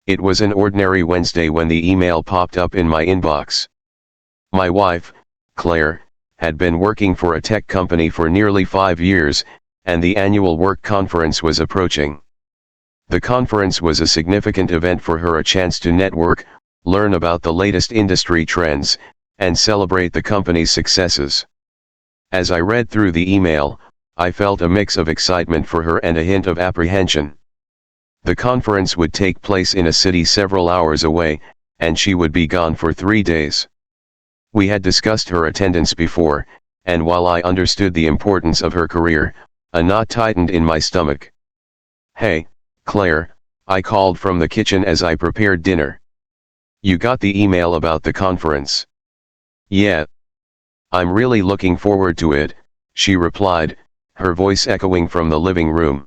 It was an ordinary Wednesday when the email popped up in my inbox. My wife, Claire, had been working for a tech company for nearly 5 years, and the annual work conference was approaching. The conference was a significant event for her, a chance to network, learn about the latest industry trends, and celebrate the company's successes. As I read through the email, I felt a mix of excitement for her and a hint of apprehension. The conference would take place in a city several hours away, and she would be gone for 3 days. We had discussed her attendance before, and while I understood the importance of her career, a knot tightened in my stomach. "Hey, Claire," I called from the kitchen as I prepared dinner. "You got the email about the conference?" "Yeah. I'm really looking forward to it," she replied, her voice echoing from the living room.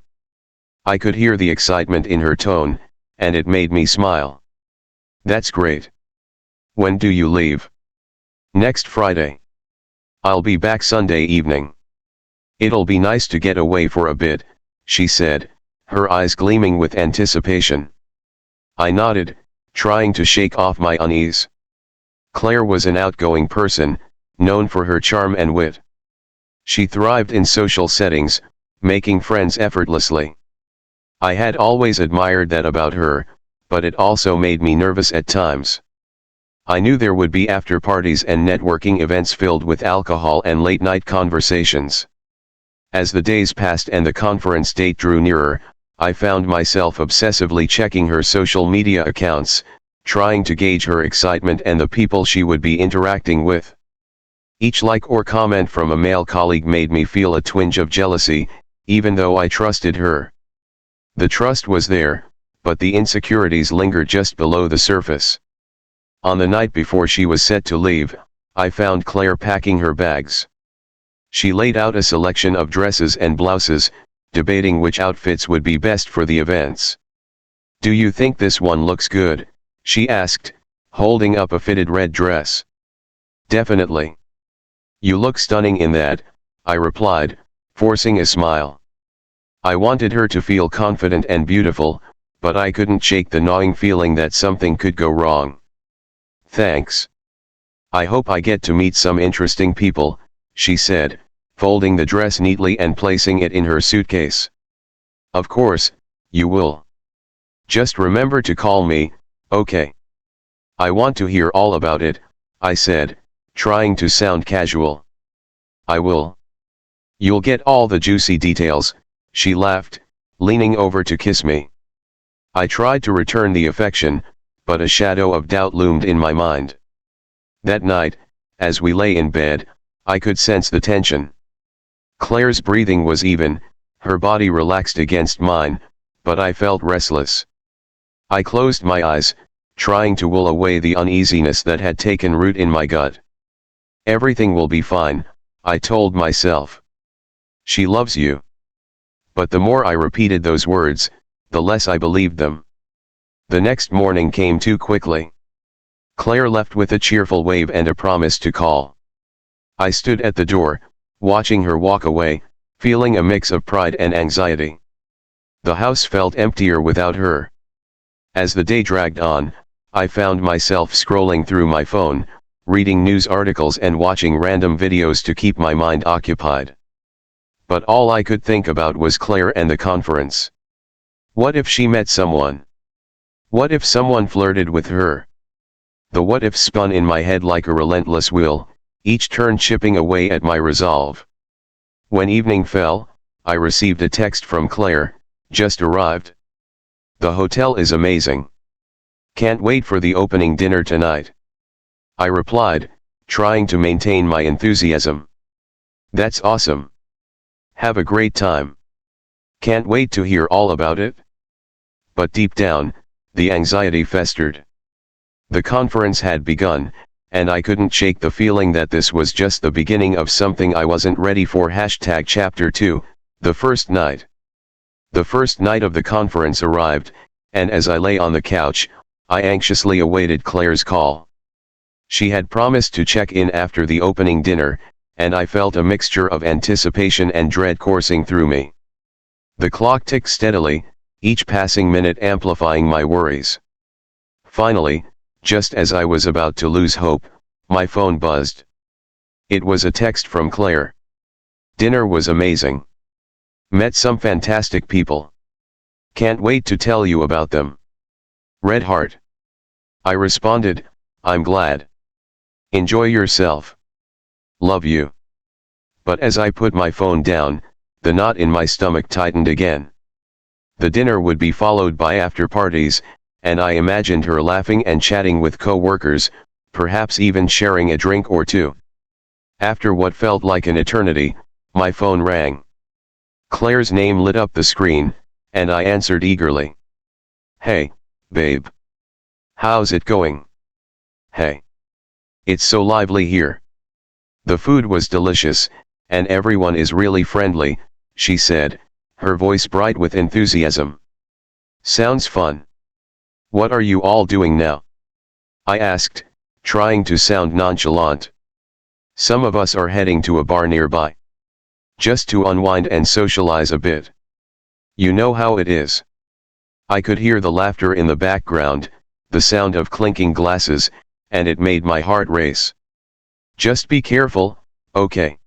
I could hear the excitement in her tone, and it made me smile. "That's great. When do you leave?" "Next Friday. I'll be back Sunday evening." "It'll be nice to get away for a bit," she said, her eyes gleaming with anticipation. I nodded, trying to shake off my unease. Claire was an outgoing person, known for her charm and wit. She thrived in social settings, making friends effortlessly. I had always admired that about her, but it also made me nervous at times. I knew there would be after parties and networking events filled with alcohol and late-night conversations. As the days passed and the conference date drew nearer, I found myself obsessively checking her social media accounts, trying to gauge her excitement and the people she would be interacting with. Each like or comment from a male colleague made me feel a twinge of jealousy, even though I trusted her. The trust was there, but the insecurities lingered just below the surface. On the night before she was set to leave, I found Claire packing her bags. She laid out a selection of dresses and blouses, debating which outfits would be best for the events. "Do you think this one looks good?" she asked, holding up a fitted red dress. "Definitely. You look stunning in that," I replied, forcing a smile. I wanted her to feel confident and beautiful, but I couldn't shake the gnawing feeling that something could go wrong. "Thanks. I hope I get to meet some interesting people," she said, folding the dress neatly and placing it in her suitcase. "Of course, you will. Just remember to call me, okay?" "I want to hear all about it," I said, trying to sound casual. "I will. You'll get all the juicy details," she laughed, leaning over to kiss me. I tried to return the affection, but a shadow of doubt loomed in my mind. That night, as we lay in bed, I could sense the tension. Claire's breathing was even, her body relaxed against mine, but I felt restless. I closed my eyes, trying to will away the uneasiness that had taken root in my gut. "Everything will be fine," I told myself. "She loves you." But the more I repeated those words, the less I believed them. The next morning came too quickly. Claire left with a cheerful wave and a promise to call. I stood at the door, watching her walk away, feeling a mix of pride and anxiety. The house felt emptier without her. As the day dragged on, I found myself scrolling through my phone, reading news articles and watching random videos to keep my mind occupied. But all I could think about was Claire and the conference. What if she met someone? What if someone flirted with her? The what if spun in my head like a relentless wheel, each turn chipping away at my resolve. When evening fell, I received a text from Claire, "Just arrived. The hotel is amazing. Can't wait for the opening dinner tonight." I replied, trying to maintain my enthusiasm. "That's awesome. Have a great time. Can't wait to hear all about it." But deep down, the anxiety festered. The conference had begun, and I couldn't shake the feeling that this was just the beginning of something I wasn't ready for. Chapter 2, the first night. The first night of the conference arrived, and as I lay on the couch, I anxiously awaited Claire's call. She had promised to check in after the opening dinner, and I felt a mixture of anticipation and dread coursing through me. The clock ticked steadily, each passing minute amplifying my worries. Finally, just as I was about to lose hope, my phone buzzed. It was a text from Claire. Dinner was amazing. Met some fantastic people. Can't wait to tell you about them. Red heart. I responded, I'm glad. Enjoy yourself. Love you. But as I put my phone down, the knot in my stomach tightened again. The dinner would be followed by after parties, and I imagined her laughing and chatting with co-workers, perhaps even sharing a drink or two. After what felt like an eternity, my phone rang. Claire's name lit up the screen, and I answered eagerly. Hey, babe. How's it going? Hey. It's so lively here. The food was delicious, and everyone is really friendly, she said, her voice bright with enthusiasm. Sounds fun. What are you all doing now? I asked, trying to sound nonchalant. Some of us are heading to a bar nearby. Just to unwind and socialize a bit. You know how it is. I could hear the laughter in the background, the sound of clinking glasses, and it made my heart race. Just be careful, okay?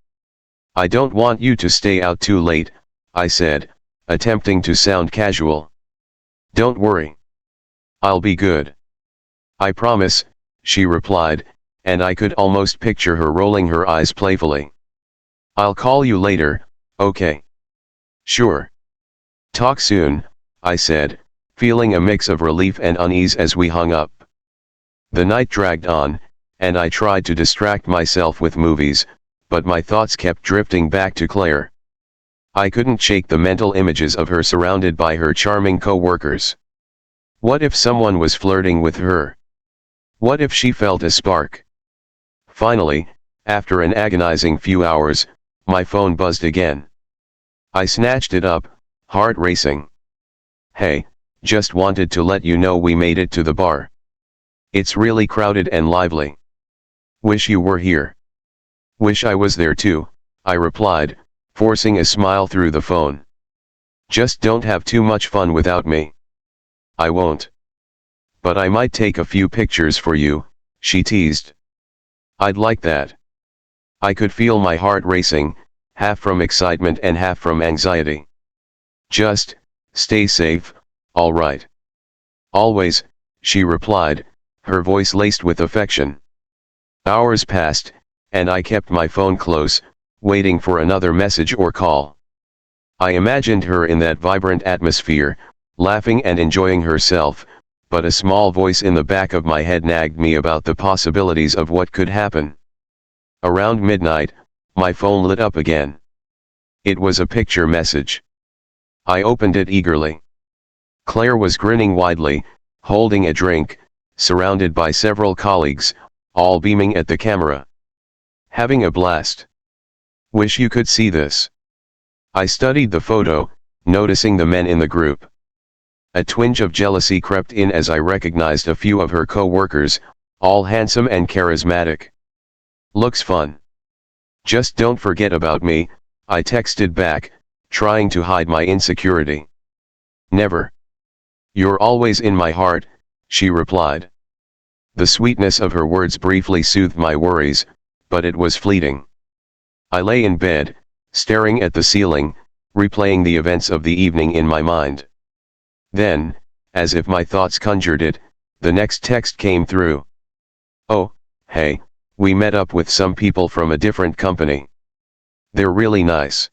I don't want you to stay out too late, I said, attempting to sound casual. Don't worry. I'll be good. I promise, she replied, and I could almost picture her rolling her eyes playfully. I'll call you later, okay? Sure. Talk soon, I said, feeling a mix of relief and unease as we hung up. The night dragged on, and I tried to distract myself with movies, but my thoughts kept drifting back to Claire. I couldn't shake the mental images of her surrounded by her charming co-workers. What if someone was flirting with her? What if she felt a spark? Finally, after an agonizing few hours, my phone buzzed again. I snatched it up, heart racing. Hey, just wanted to let you know we made it to the bar. It's really crowded and lively. Wish you were here. Wish I was there too, I replied, forcing a smile through the phone. Just don't have too much fun without me. I won't. But I might take a few pictures for you, she teased. I'd like that. I could feel my heart racing, half from excitement and half from anxiety. Just, stay safe, all right. Always, she replied, her voice laced with affection. Hours passed, and I kept my phone close, waiting for another message or call. I imagined her in that vibrant atmosphere, laughing and enjoying herself, but a small voice in the back of my head nagged me about the possibilities of what could happen. Around midnight, my phone lit up again. It was a picture message. I opened it eagerly. Claire was grinning widely, holding a drink, surrounded by several colleagues, all beaming at the camera. Having a blast. Wish you could see this. I studied the photo, noticing the men in the group. A twinge of jealousy crept in as I recognized a few of her co-workers, all handsome and charismatic. Looks fun. Just don't forget about me, I texted back, trying to hide my insecurity. Never. You're always in my heart, she replied. The sweetness of her words briefly soothed my worries, but it was fleeting. I lay in bed, staring at the ceiling, replaying the events of the evening in my mind. Then, as if my thoughts conjured it, the next text came through. Oh, hey, we met up with some people from a different company. They're really nice.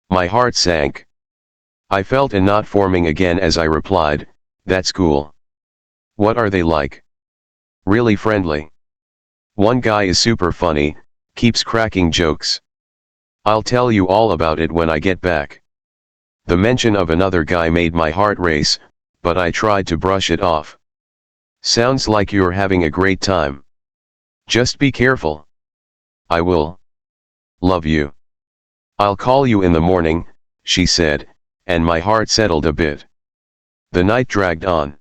My heart sank. I felt a knot forming again as I replied, that's cool. What are they like? Really friendly. One guy is super funny, keeps cracking jokes. I'll tell you all about it when I get back. The mention of another guy made my heart race, but I tried to brush it off. Sounds like you're having a great time. Just be careful. I will. Love you. I'll call you in the morning, she said, and my heart settled a bit. The night dragged on.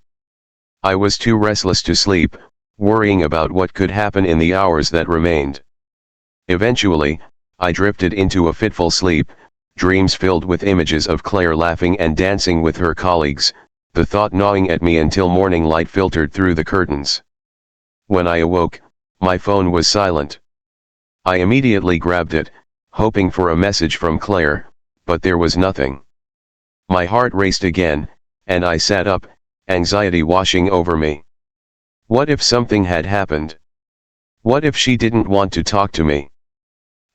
I was too restless to sleep, worrying about what could happen in the hours that remained. Eventually, I drifted into a fitful sleep, dreams filled with images of Claire laughing and dancing with her colleagues, the thought gnawing at me until morning light filtered through the curtains. When I awoke, my phone was silent. I immediately grabbed it, hoping for a message from Claire, but there was nothing. My heart raced again, and I sat up, anxiety washing over me. What if something had happened? What if she didn't want to talk to me?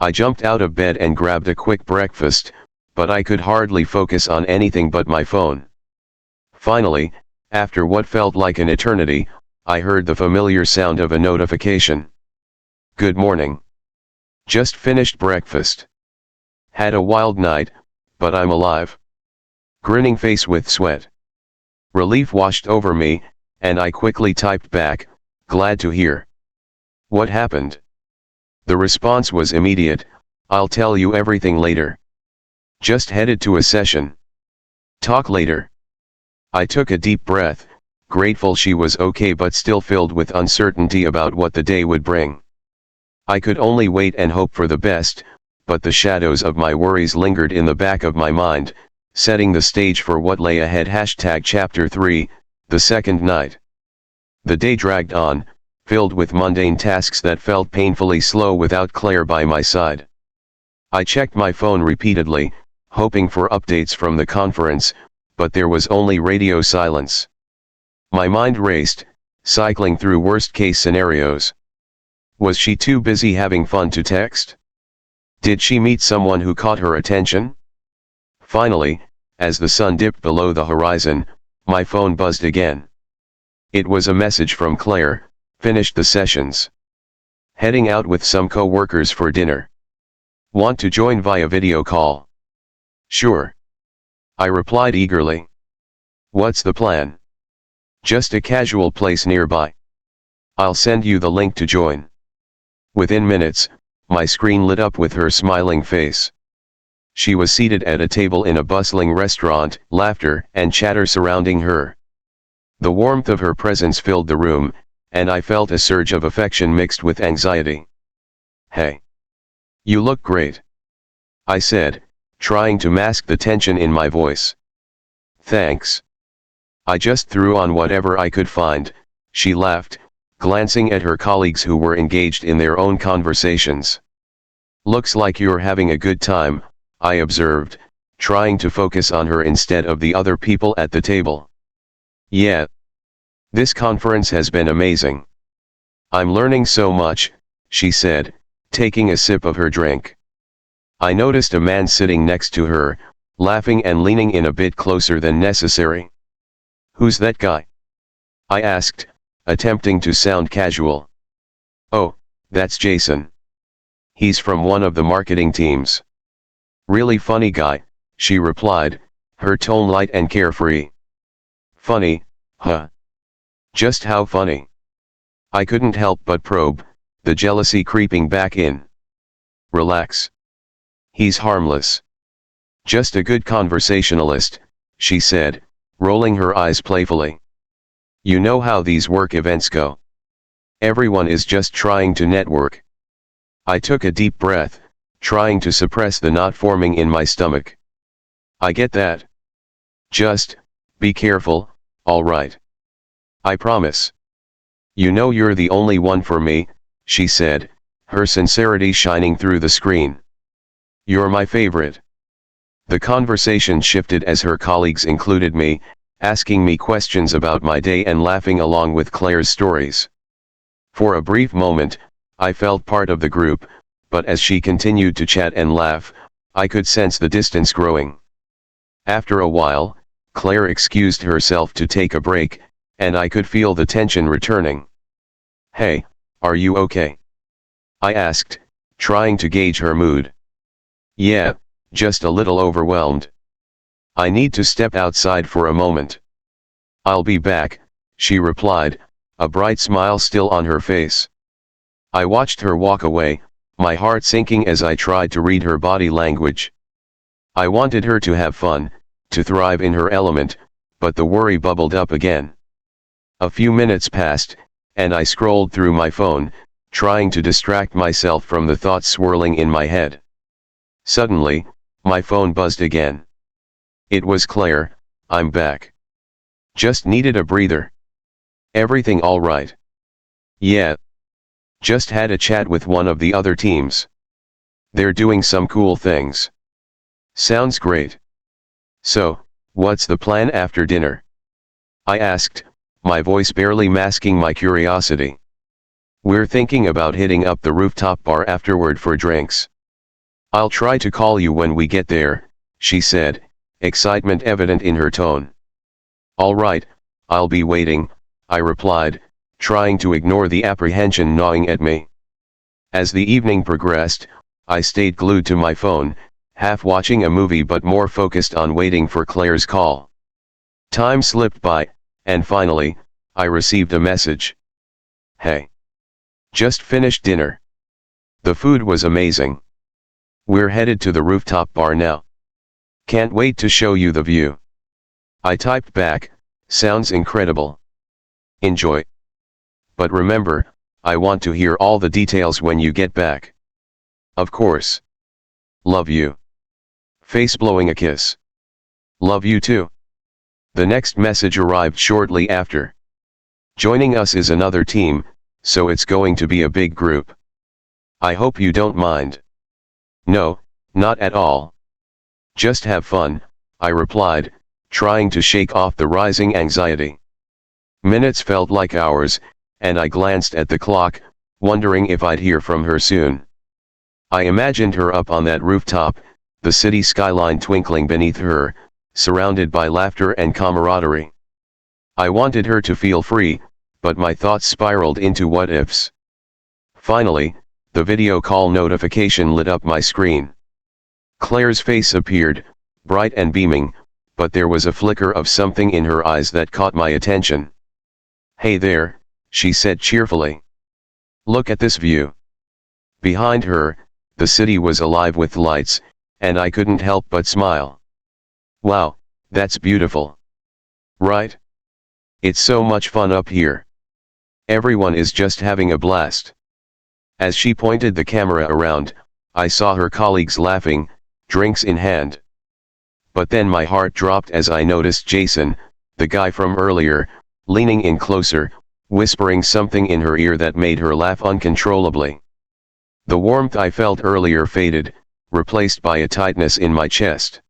I jumped out of bed and grabbed a quick breakfast, but I could hardly focus on anything but my phone. Finally, after what felt like an eternity, I heard the familiar sound of a notification. Good morning. Just finished breakfast. Had a wild night, but I'm alive. Grinning face with sweat. Relief washed over me, and I quickly typed back, glad to hear. What happened? The response was immediate, I'll tell you everything later. Just headed to a session. Talk later. I took a deep breath, grateful she was okay but still filled with uncertainty about what the day would bring. I could only wait and hope for the best, but the shadows of my worries lingered in the back of my mind, setting the stage for what lay ahead. Chapter 3, The Second Night. The day dragged on, filled with mundane tasks that felt painfully slow without Claire by my side. I checked my phone repeatedly, hoping for updates from the conference, but there was only radio silence. My mind raced, cycling through worst-case scenarios. Was she too busy having fun to text? Did she meet someone who caught her attention? Finally, as the sun dipped below the horizon, my phone buzzed again. It was a message from Claire, finished the sessions. Heading out with some co-workers for dinner. Want to join via video call? Sure. I replied eagerly. What's the plan? Just a casual place nearby. I'll send you the link to join. Within minutes, my screen lit up with her smiling face. She was seated at a table in a bustling restaurant, laughter and chatter surrounding her. The warmth of her presence filled the room, and I felt a surge of affection mixed with anxiety. Hey. You look great. I said, trying to mask the tension in my voice. Thanks. I just threw on whatever I could find, she laughed, glancing at her colleagues who were engaged in their own conversations. Looks like you're having a good time, I observed, trying to focus on her instead of the other people at the table. Yeah. This conference has been amazing. I'm learning so much, she said, taking a sip of her drink. I noticed a man sitting next to her, laughing and leaning in a bit closer than necessary. Who's that guy? I asked, attempting to sound casual. Oh, that's Jason. He's from one of the marketing teams. Really funny guy, she replied, her tone light and carefree. Funny, huh? Just how funny? I couldn't help but probe, the jealousy creeping back in. Relax. He's harmless. Just a good conversationalist, she said, rolling her eyes playfully. You know how these work events go. Everyone is just trying to network. I took a deep breath, trying to suppress the knot forming in my stomach. I get that. Just, be careful, all right? I promise. You know you're the only one for me, she said, her sincerity shining through the screen. You're my favorite. The conversation shifted as her colleagues included me, asking me questions about my day and laughing along with Claire's stories. For a brief moment, I felt part of the group, but as she continued to chat and laugh, I could sense the distance growing. After a while, Claire excused herself to take a break, and I could feel the tension returning. Hey, are you okay? I asked, trying to gauge her mood. Yeah, just a little overwhelmed. I need to step outside for a moment. I'll be back, she replied, a bright smile still on her face. I watched her walk away, my heart sinking as I tried to read her body language. I wanted her to have fun, to thrive in her element, but the worry bubbled up again. A few minutes passed, and I scrolled through my phone, trying to distract myself from the thoughts swirling in my head. Suddenly, my phone buzzed again. It was Claire. I'm back. Just needed a breather. Everything all right? Yeah. Just had a chat with one of the other teams. They're doing some cool things. Sounds great. So, what's the plan after dinner? I asked, my voice barely masking my curiosity. We're thinking about hitting up the rooftop bar afterward for drinks. I'll try to call you when we get there, she said, excitement evident in her tone. All right, I'll be waiting, I replied, trying to ignore the apprehension gnawing at me. As the evening progressed, I stayed glued to my phone, half watching a movie but more focused on waiting for Claire's call. Time slipped by, and finally, I received a message. Hey. Just finished dinner. The food was amazing. We're headed to the rooftop bar now. Can't wait to show you the view. I typed back, sounds incredible. Enjoy. But remember, I want to hear all the details when you get back. Of course. Love you. Face blowing a kiss. Love you too. The next message arrived shortly after. Joining us is another team, so it's going to be a big group. I hope you don't mind. No, not at all. Just have fun, I replied, trying to shake off the rising anxiety. Minutes felt like hours, and I glanced at the clock, wondering if I'd hear from her soon. I imagined her up on that rooftop, the city skyline twinkling beneath her, surrounded by laughter and camaraderie. I wanted her to feel free, but my thoughts spiraled into what-ifs. Finally, the video call notification lit up my screen. Claire's face appeared, bright and beaming, but there was a flicker of something in her eyes that caught my attention. Hey there, she said cheerfully. Look at this view. Behind her, the city was alive with lights, and I couldn't help but smile. Wow, that's beautiful. Right? It's so much fun up here. Everyone is just having a blast. As she pointed the camera around, I saw her colleagues laughing, drinks in hand. But then my heart dropped as I noticed Jason, the guy from earlier, leaning in closer, whispering something in her ear that made her laugh uncontrollably. The warmth I felt earlier faded, replaced by a tightness in my chest.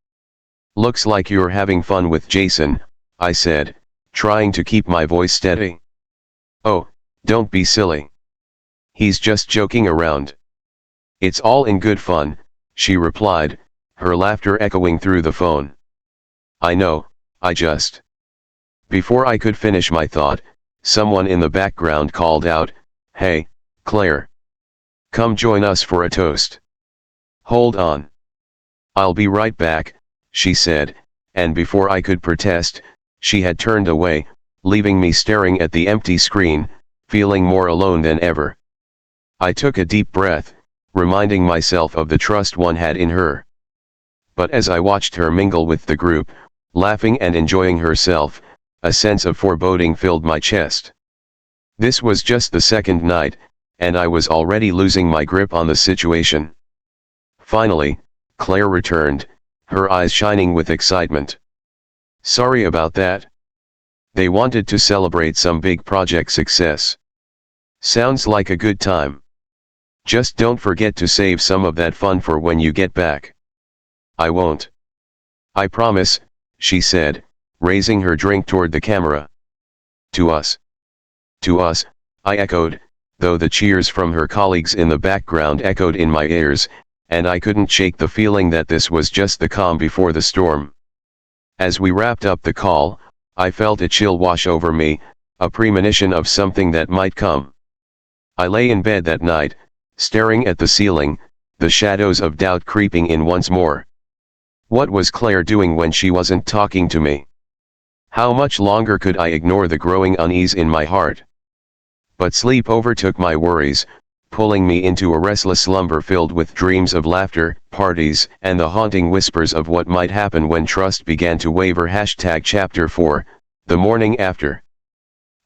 Looks like you're having fun with Jason, I said, trying to keep my voice steady. Oh, don't be silly. He's just joking around. It's all in good fun, she replied, her laughter echoing through the phone. I know, I just. Before I could finish my thought, someone in the background called out, Hey, Claire. Come join us for a toast. Hold on. I'll be right back, she said, and before I could protest, she had turned away, leaving me staring at the empty screen, feeling more alone than ever. I took a deep breath, reminding myself of the trust one had in her. But as I watched her mingle with the group, laughing and enjoying herself, a sense of foreboding filled my chest. This was just the second night, and I was already losing my grip on the situation. Finally, Claire returned, her eyes shining with excitement. Sorry about that. They wanted to celebrate some big project success. Sounds like a good time. Just don't forget to save some of that fun for when you get back. I won't. I promise, she said, raising her drink toward the camera. To us. To us, I echoed, though the cheers from her colleagues in the background echoed in my ears, and I couldn't shake the feeling that this was just the calm before the storm. As we wrapped up the call, I felt a chill wash over me, a premonition of something that might come. I lay in bed that night, staring at the ceiling, the shadows of doubt creeping in once more. What was Claire doing when she wasn't talking to me? How much longer could I ignore the growing unease in my heart? But sleep overtook my worries, pulling me into a restless slumber filled with dreams of laughter, parties, and the haunting whispers of what might happen when trust began to waver. Chapter 4, The morning after.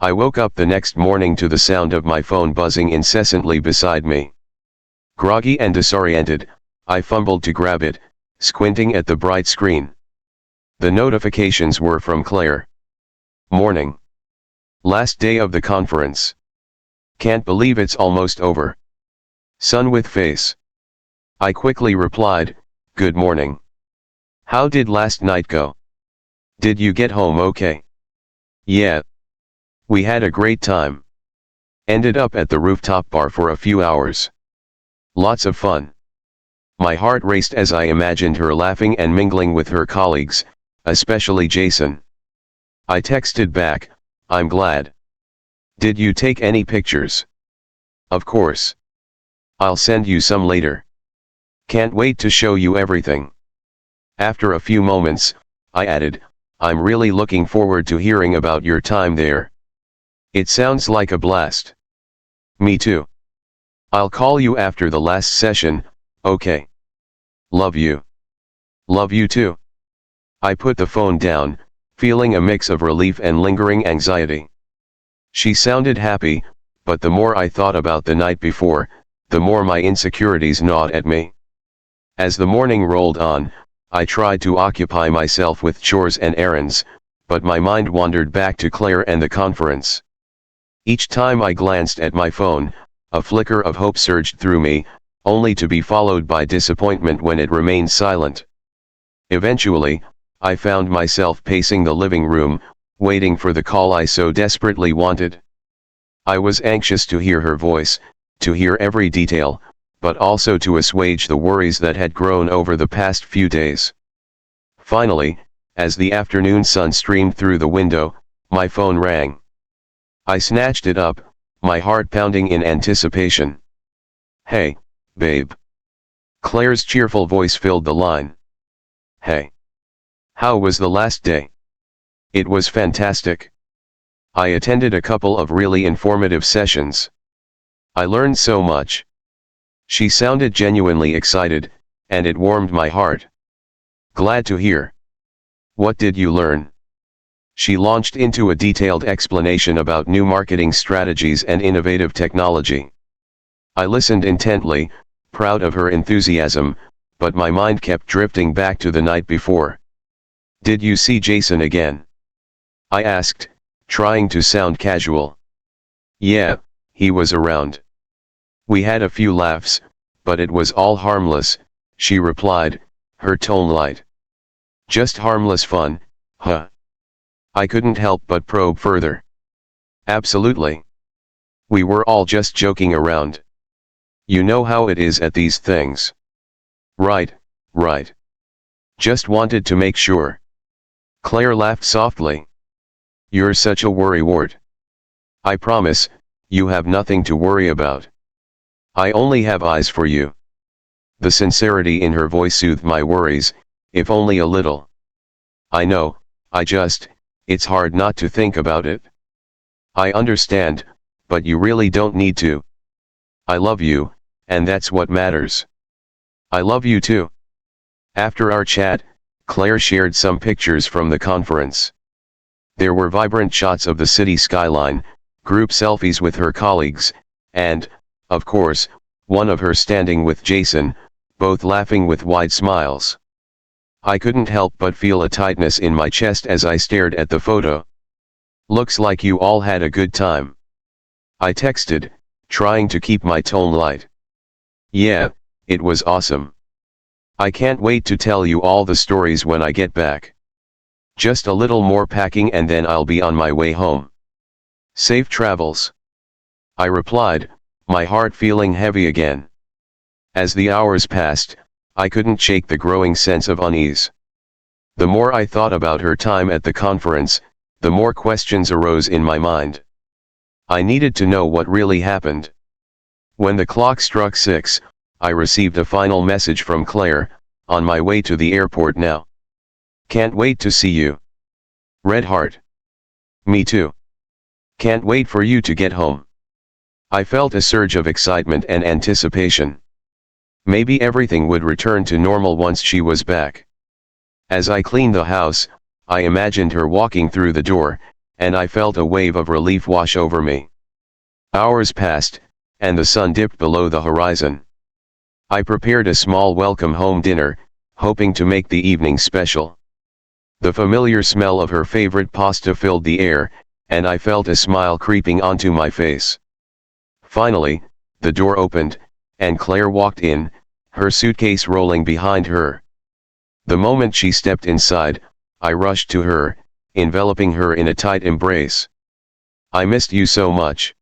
I woke up the next morning to the sound of my phone buzzing incessantly beside me. Groggy and disoriented, I fumbled to grab it, squinting at the bright screen. The notifications were from Claire. Morning. Last day of the conference. Can't believe it's almost over. Sun with face. I quickly replied, good morning. How did last night go? Did you get home okay? Yeah. We had a great time. Ended up at the rooftop bar for a few hours. Lots of fun. My heart raced as I imagined her laughing and mingling with her colleagues, especially Jason. I texted back, I'm glad. Did you take any pictures? Of course. I'll send you some later. Can't wait to show you everything. After a few moments, I added, I'm really looking forward to hearing about your time there. It sounds like a blast. Me too. I'll call you after the last session, okay? Love you. Love you too. I put the phone down, feeling a mix of relief and lingering anxiety. She sounded happy, but the more I thought about the night before, the more my insecurities gnawed at me. As the morning rolled on, I tried to occupy myself with chores and errands, but my mind wandered back to Claire and the conference. Each time I glanced at my phone, a flicker of hope surged through me, only to be followed by disappointment when it remained silent. Eventually, I found myself pacing the living room, waiting for the call I so desperately wanted. I was anxious to hear her voice, to hear every detail, but also to assuage the worries that had grown over the past few days. Finally, as the afternoon sun streamed through the window, my phone rang. I snatched it up, my heart pounding in anticipation. Hey, babe. Claire's cheerful voice filled the line. Hey. How was the last day? It was fantastic. I attended a couple of really informative sessions. I learned so much. She sounded genuinely excited, and it warmed my heart. Glad to hear. What did you learn? She launched into a detailed explanation about new marketing strategies and innovative technology. I listened intently, proud of her enthusiasm, but my mind kept drifting back to the night before. Did you see Jason again? I asked, trying to sound casual. Yeah, he was around. We had a few laughs, but it was all harmless, she replied, her tone light. Just harmless fun, huh? I couldn't help but probe further. Absolutely. We were all just joking around. You know how it is at these things. Right, right. Just wanted to make sure. Claire laughed softly. You're such a worrywart. I promise, you have nothing to worry about. I only have eyes for you. The sincerity in her voice soothed my worries, if only a little. I know, it's hard not to think about it. I understand, but you really don't need to. I love you, and that's what matters. I love you too. After our chat, Claire shared some pictures from the conference. There were vibrant shots of the city skyline, group selfies with her colleagues, and, of course, one of her standing with Jason, both laughing with wide smiles. I couldn't help but feel a tightness in my chest as I stared at the photo. Looks like you all had a good time. I texted, trying to keep my tone light. Yeah, it was awesome. I can't wait to tell you all the stories when I get back. Just a little more packing and then I'll be on my way home. Safe travels. I replied, my heart feeling heavy again. As the hours passed, I couldn't shake the growing sense of unease. The more I thought about her time at the conference, the more questions arose in my mind. I needed to know what really happened. When the clock struck 6, I received a final message from Claire, on my way to the airport now. Can't wait to see you. Red heart. Me too. Can't wait for you to get home. I felt a surge of excitement and anticipation. Maybe everything would return to normal once she was back. As I cleaned the house, I imagined her walking through the door, and I felt a wave of relief wash over me. Hours passed, and the sun dipped below the horizon. I prepared a small welcome home dinner, hoping to make the evening special. The familiar smell of her favorite pasta filled the air, and I felt a smile creeping onto my face. Finally, the door opened, and Claire walked in, her suitcase rolling behind her. The moment she stepped inside, I rushed to her, enveloping her in a tight embrace. "I missed you so much,"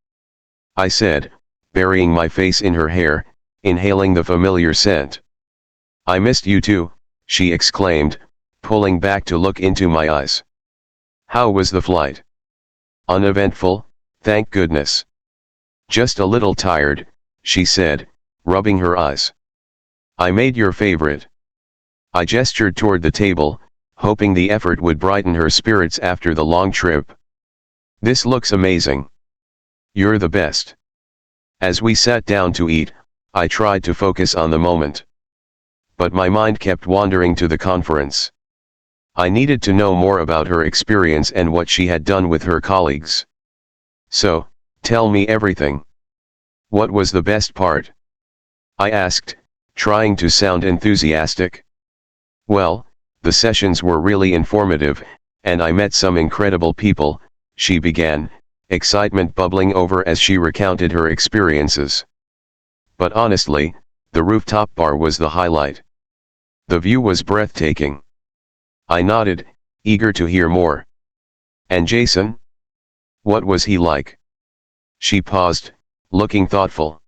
I said, burying my face in her hair, inhaling the familiar scent. "I missed you too," she exclaimed, pulling back to look into my eyes. "How was the flight?" "Uneventful, thank goodness." "Just a little tired," she said, rubbing her eyes. "I made your favorite." I gestured toward the table, hoping the effort would brighten her spirits after the long trip. "This looks amazing. You're the best." As we sat down to eat, I tried to focus on the moment. But my mind kept wandering to the conference. I needed to know more about her experience and what she had done with her colleagues. "So, tell me everything. What was the best part?" I asked, trying to sound enthusiastic. "Well, the sessions were really informative, and I met some incredible people," she began, excitement bubbling over as she recounted her experiences. "But honestly, the rooftop bar was the highlight. The view was breathtaking." I nodded, eager to hear more. "And Jason? What was he like?" She paused, looking thoughtful.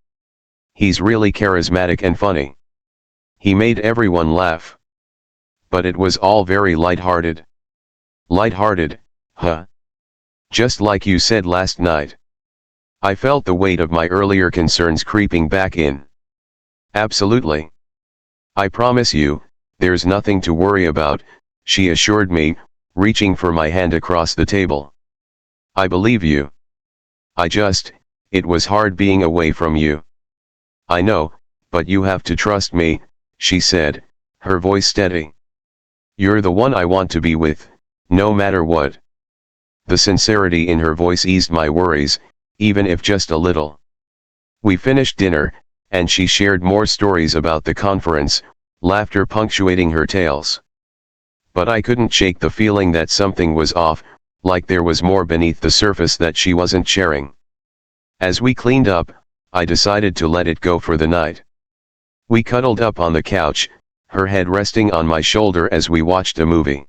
"He's really charismatic and funny. He made everyone laugh. But it was all very light-hearted." "Light-hearted, huh? Just like you said last night." I felt the weight of my earlier concerns creeping back in. "Absolutely. I promise you, there's nothing to worry about," she assured me, reaching for my hand across the table. "I believe you. It was hard being away from you." "I know, but you have to trust me," she said, her voice steady. "You're the one I want to be with, no matter what." The sincerity in her voice eased my worries, even if just a little. We finished dinner, and she shared more stories about the conference, laughter punctuating her tales. But I couldn't shake the feeling that something was off, like there was more beneath the surface that she wasn't sharing. As we cleaned up, I decided to let it go for the night. We cuddled up on the couch, her head resting on my shoulder as we watched a movie.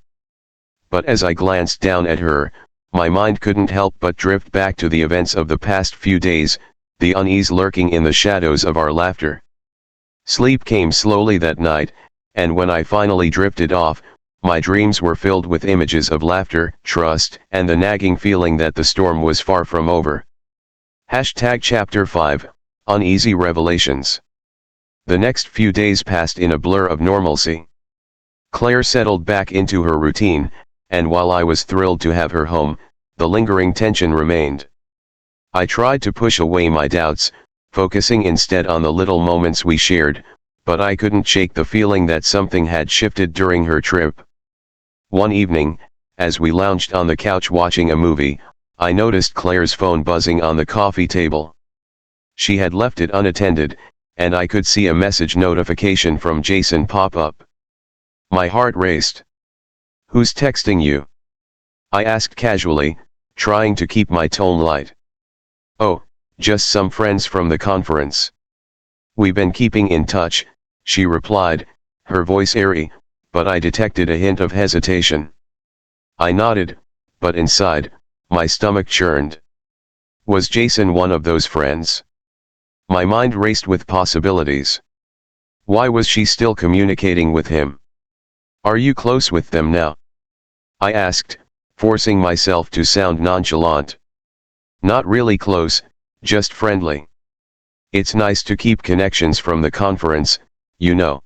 But as I glanced down at her, my mind couldn't help but drift back to the events of the past few days, the unease lurking in the shadows of our laughter. Sleep came slowly that night, and when I finally drifted off, my dreams were filled with images of laughter, trust, and the nagging feeling that the storm was far from over. Chapter 5, Uneasy Revelations. The next few days passed in a blur of normalcy. Claire settled back into her routine, and while I was thrilled to have her home, the lingering tension remained. I tried to push away my doubts, focusing instead on the little moments we shared, but I couldn't shake the feeling that something had shifted during her trip. One evening, as we lounged on the couch watching a movie, I noticed Claire's phone buzzing on the coffee table. She had left it unattended, and I could see a message notification from Jason pop up. My heart raced. "Who's texting you?" I asked casually, trying to keep my tone light. "Oh, just some friends from the conference. We've been keeping in touch," she replied, her voice airy, but I detected a hint of hesitation. I nodded, but inside, my stomach churned. Was Jason one of those friends? My mind raced with possibilities. Why was she still communicating with him? "Are you close with them now?" I asked, forcing myself to sound nonchalant. "Not really close, just friendly. It's nice to keep connections from the conference, you know."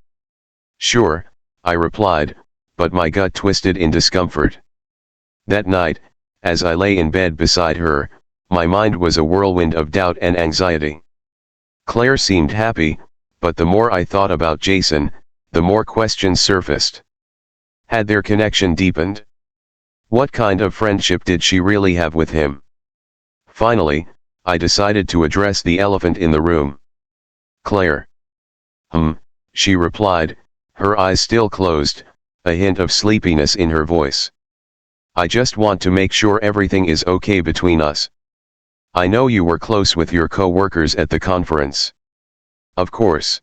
"Sure," I replied, but my gut twisted in discomfort. That night, as I lay in bed beside her, my mind was a whirlwind of doubt and anxiety. Claire seemed happy, but the more I thought about Jason, the more questions surfaced. Had their connection deepened? What kind of friendship did she really have with him? Finally, I decided to address the elephant in the room. "Claire." She replied, her eyes still closed, a hint of sleepiness in her voice. I just want to make sure everything is okay between us. I know you were close with your co-workers at the conference. Of course.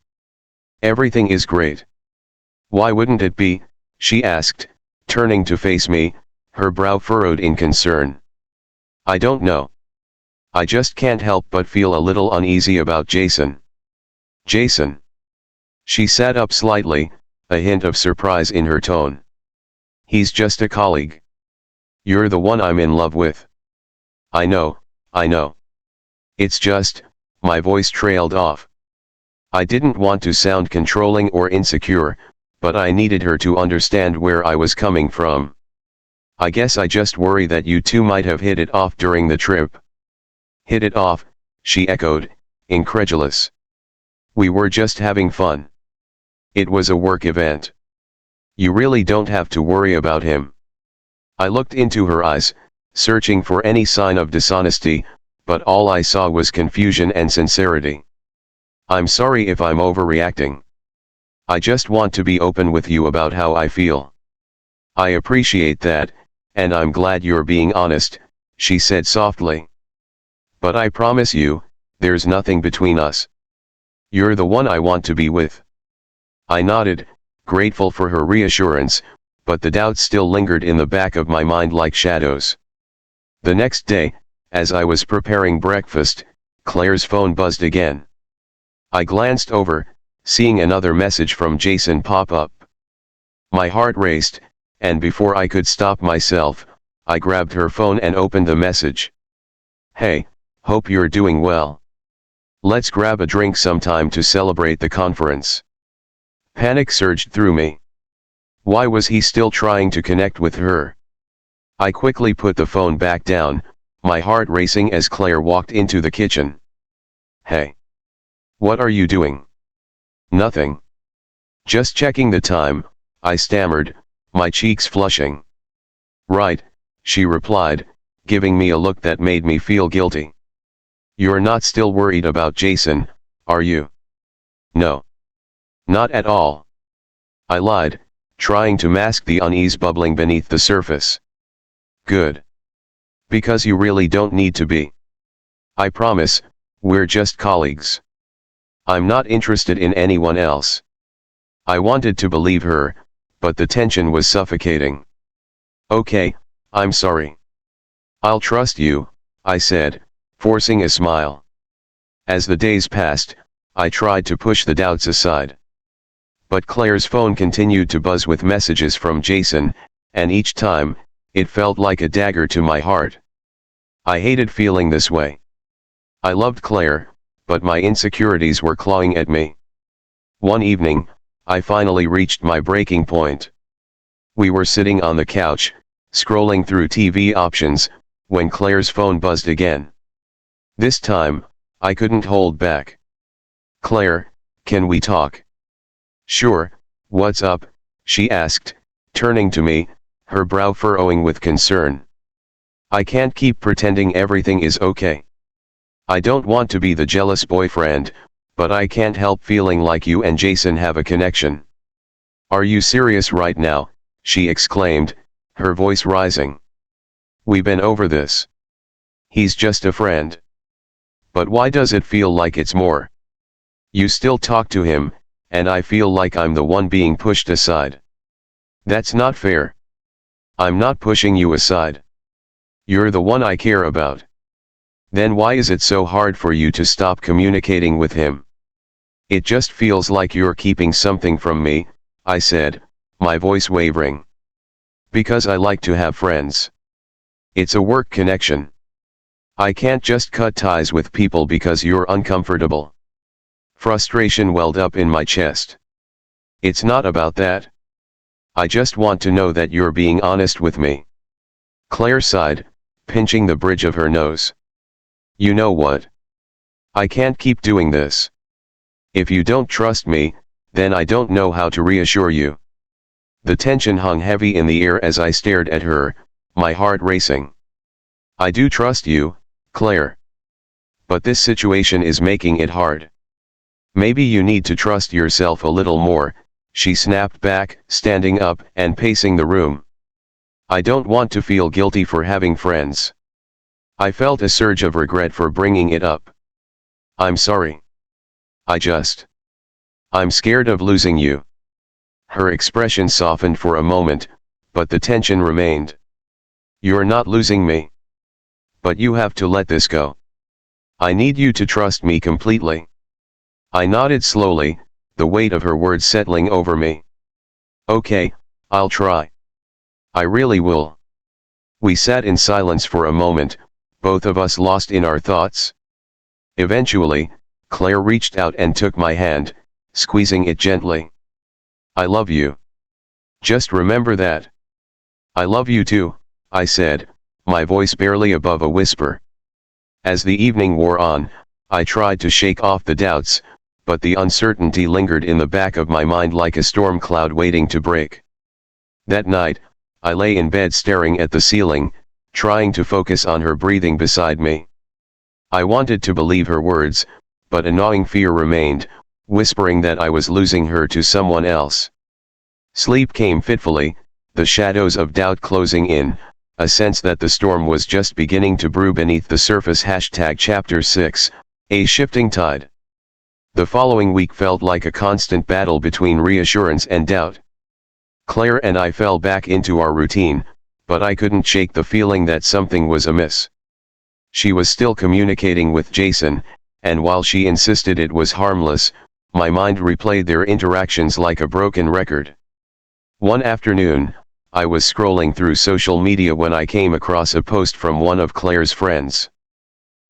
Everything is great. Why wouldn't it be? She asked, turning to face me, her brow furrowed in concern. I don't know. I just can't help but feel a little uneasy about Jason. Jason. She sat up slightly, a hint of surprise in her tone. He's just a colleague. You're the one I'm in love with. I know. It's just, my voice trailed off. I didn't want to sound controlling or insecure, but I needed her to understand where I was coming from. I guess I just worry that you two might have hit it off during the trip. Hit it off, she echoed, incredulous. We were just having fun. It was a work event. You really don't have to worry about him. I looked into her eyes, searching for any sign of dishonesty, but all I saw was confusion and sincerity. I'm sorry if I'm overreacting. I just want to be open with you about how I feel. I appreciate that, and I'm glad you're being honest, she said softly. But I promise you, there's nothing between us. You're the one I want to be with. I nodded, grateful for her reassurance, but the doubts still lingered in the back of my mind like shadows. The next day, as I was preparing breakfast, Claire's phone buzzed again. I glanced over, seeing another message from Jason pop up. My heart raced, and before I could stop myself, I grabbed her phone and opened the message. Hey, hope you're doing well. Let's grab a drink sometime to celebrate the conference. Panic surged through me. Why was he still trying to connect with her? I quickly put the phone back down, my heart racing as Claire walked into the kitchen. Hey. What are you doing? Nothing. Just checking the time, I stammered, my cheeks flushing. Right, she replied, giving me a look that made me feel guilty. You're not still worried about Jason, are you? No. Not at all. I lied, trying to mask the unease bubbling beneath the surface. Good. Because you really don't need to be. I promise, we're just colleagues. I'm not interested in anyone else. I wanted to believe her, but the tension was suffocating. Okay, I'm sorry. I'll trust you, I said, forcing a smile. As the days passed, I tried to push the doubts aside. But Claire's phone continued to buzz with messages from Jason, and each time, it felt like a dagger to my heart. I hated feeling this way. I loved Claire, but my insecurities were clawing at me. One evening, I finally reached my breaking point. We were sitting on the couch, scrolling through TV options, when Claire's phone buzzed again. This time, I couldn't hold back. Claire, can we talk? Sure, what's up? She asked, turning to me, her brow furrowing with concern. I can't keep pretending everything is okay. I don't want to be the jealous boyfriend, but I can't help feeling like you and Jason have a connection. Are you serious right now? She exclaimed, her voice rising. We've been over this. He's just a friend. But why does it feel like it's more? You still talk to him, and I feel like I'm the one being pushed aside. That's not fair. I'm not pushing you aside. You're the one I care about. Then why is it so hard for you to stop communicating with him? It just feels like you're keeping something from me, I said, my voice wavering. Because I like to have friends. It's a work connection. I can't just cut ties with people because you're uncomfortable. Frustration welled up in my chest. It's not about that. I just want to know that you're being honest with me. Claire sighed, pinching the bridge of her nose. You know what? I can't keep doing this. If you don't trust me, then I don't know how to reassure you. The tension hung heavy in the air as I stared at her, my heart racing. I do trust you, Claire. But this situation is making it hard. Maybe you need to trust yourself a little more, she snapped back, standing up and pacing the room. I don't want to feel guilty for having friends. I felt a surge of regret for bringing it up. I'm sorry. I'm scared of losing you. Her expression softened for a moment, but the tension remained. You're not losing me. But you have to let this go. I need you to trust me completely. I nodded slowly, the weight of her words settling over me. Okay, I'll try. I really will. We sat in silence for a moment, both of us lost in our thoughts. Eventually, Claire reached out and took my hand, squeezing it gently. I love you. Just remember that. I love you too, I said, my voice barely above a whisper. As the evening wore on, I tried to shake off the doubts, but the uncertainty lingered in the back of my mind like a storm cloud waiting to break. That night, I lay in bed staring at the ceiling, trying to focus on her breathing beside me. I wanted to believe her words, but a gnawing fear remained, whispering that I was losing her to someone else. Sleep came fitfully, the shadows of doubt closing in, a sense that the storm was just beginning to brew beneath the surface. Chapter 6, A Shifting Tide. The following week felt like a constant battle between reassurance and doubt. Claire and I fell back into our routine, but I couldn't shake the feeling that something was amiss. She was still communicating with Jason, and while she insisted it was harmless, my mind replayed their interactions like a broken record. One afternoon, I was scrolling through social media when I came across a post from one of Claire's friends.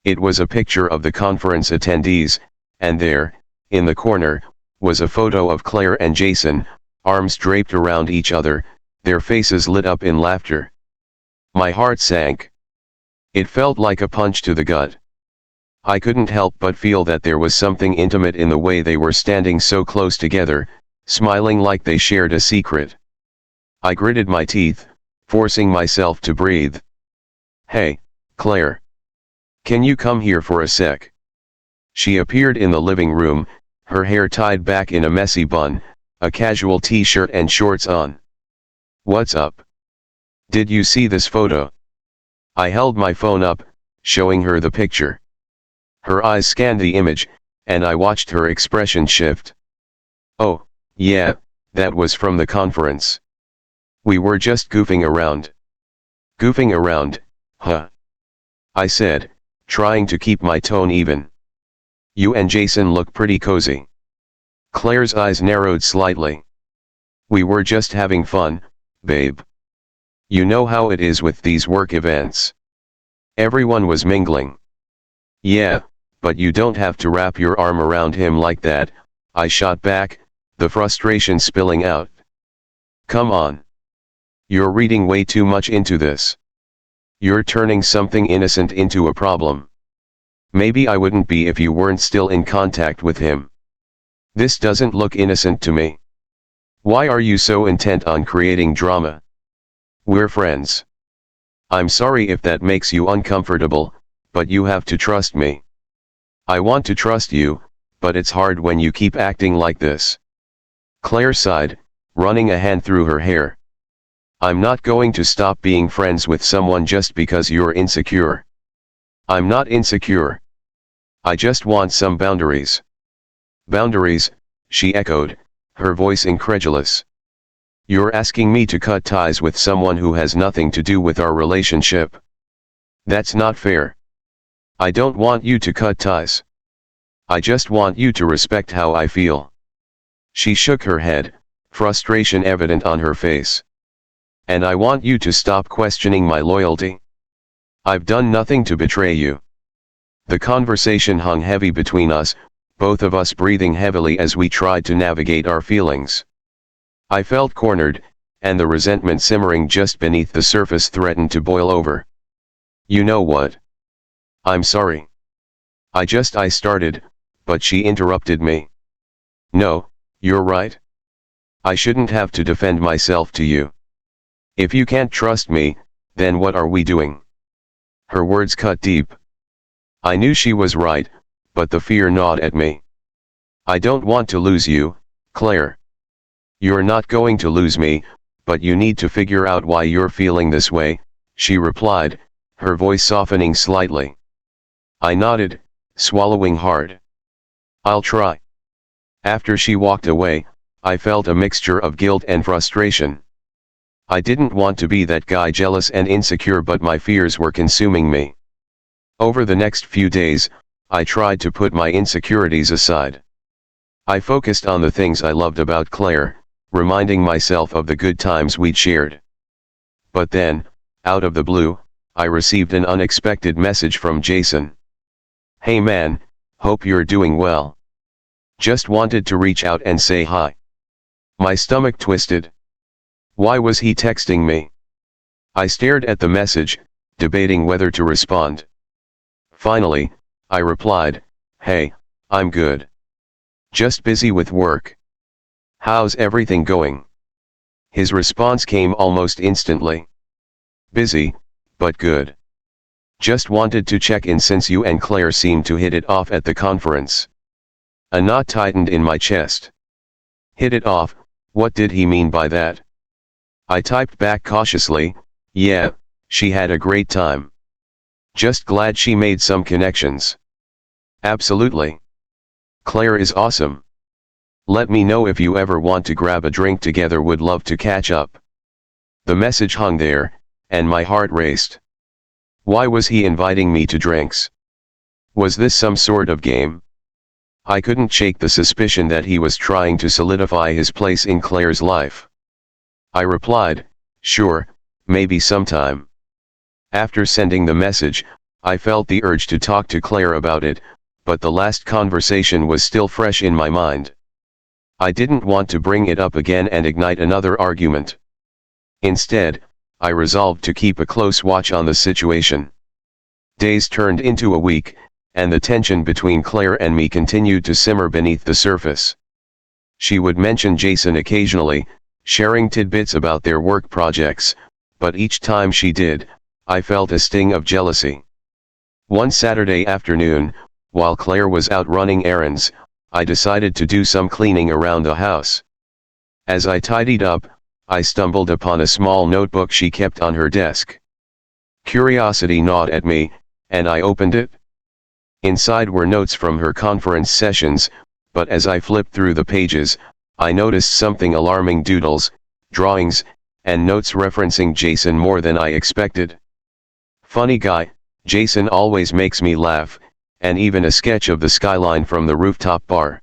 It was a picture of the conference attendees, and there, in the corner, was a photo of Claire and Jason, arms draped around each other, their faces lit up in laughter. My heart sank. It felt like a punch to the gut. I couldn't help but feel that there was something intimate in the way they were standing so close together, smiling like they shared a secret. I gritted my teeth, forcing myself to breathe. Hey, Claire. Can you come here for a sec? She appeared in the living room, her hair tied back in a messy bun, a casual t-shirt and shorts on. What's up? Did you see this photo? I held my phone up, showing her the picture. Her eyes scanned the image, and I watched her expression shift. Oh, yeah, that was from the conference. We were just goofing around. Goofing around, huh? I said, trying to keep my tone even. You and Jason look pretty cozy. Claire's eyes narrowed slightly. We were just having fun, babe. You know how it is with these work events. Everyone was mingling. Yeah, but you don't have to wrap your arm around him like that, I shot back, the frustration spilling out. Come on. You're reading way too much into this. You're turning something innocent into a problem. Maybe I wouldn't be if you weren't still in contact with him. This doesn't look innocent to me. Why are you so intent on creating drama? We're friends. I'm sorry if that makes you uncomfortable, but you have to trust me. I want to trust you, but it's hard when you keep acting like this. Claire sighed, running a hand through her hair. I'm not going to stop being friends with someone just because you're insecure. I'm not insecure. I just want some boundaries. Boundaries, she echoed, her voice incredulous. You're asking me to cut ties with someone who has nothing to do with our relationship. That's not fair. I don't want you to cut ties. I just want you to respect how I feel. She shook her head, frustration evident on her face. And I want you to stop questioning my loyalty. I've done nothing to betray you. The conversation hung heavy between us, both of us breathing heavily as we tried to navigate our feelings. I felt cornered, and the resentment simmering just beneath the surface threatened to boil over. You know what? I'm sorry. I started, but she interrupted me. No, you're right. I shouldn't have to defend myself to you. If you can't trust me, then what are we doing? Her words cut deep. I knew she was right, but the fear gnawed at me. I don't want to lose you, Claire. "You're not going to lose me, but you need to figure out why you're feeling this way," she replied, her voice softening slightly. I nodded, swallowing hard. "I'll try." After she walked away, I felt a mixture of guilt and frustration. I didn't want to be that guy jealous and insecure, but my fears were consuming me. Over the next few days, I tried to put my insecurities aside. I focused on the things I loved about Claire, reminding myself of the good times we'd shared. But then, out of the blue, I received an unexpected message from Jason. "Hey man, hope you're doing well. Just wanted to reach out and say hi." My stomach twisted. Why was he texting me? I stared at the message, debating whether to respond. Finally, I replied, "Hey, I'm good. Just busy with work. How's everything going?" His response came almost instantly. "Busy, but good. Just wanted to check in since you and Claire seemed to hit it off at the conference." A knot tightened in my chest. Hit it off, what did he mean by that? I typed back cautiously, "Yeah, she had a great time. Just glad she made some connections." "Absolutely. Claire is awesome. Let me know if you ever want to grab a drink together, would love to catch up." The message hung there, and my heart raced. Why was he inviting me to drinks? Was this some sort of game? I couldn't shake the suspicion that he was trying to solidify his place in Claire's life. I replied, "Sure, maybe sometime." After sending the message, I felt the urge to talk to Claire about it, but the last conversation was still fresh in my mind. I didn't want to bring it up again and ignite another argument. Instead, I resolved to keep a close watch on the situation. Days turned into a week, and the tension between Claire and me continued to simmer beneath the surface. She would mention Jason occasionally, sharing tidbits about their work projects, but each time she did, I felt a sting of jealousy. One Saturday afternoon, while Claire was out running errands, I decided to do some cleaning around the house. As I tidied up, I stumbled upon a small notebook she kept on her desk. Curiosity gnawed at me, and I opened it. Inside were notes from her conference sessions, but as I flipped through the pages, I noticed something alarming: doodles, drawings, and notes referencing Jason more than I expected. "Funny guy, Jason always makes me laugh," and even a sketch of the skyline from the rooftop bar.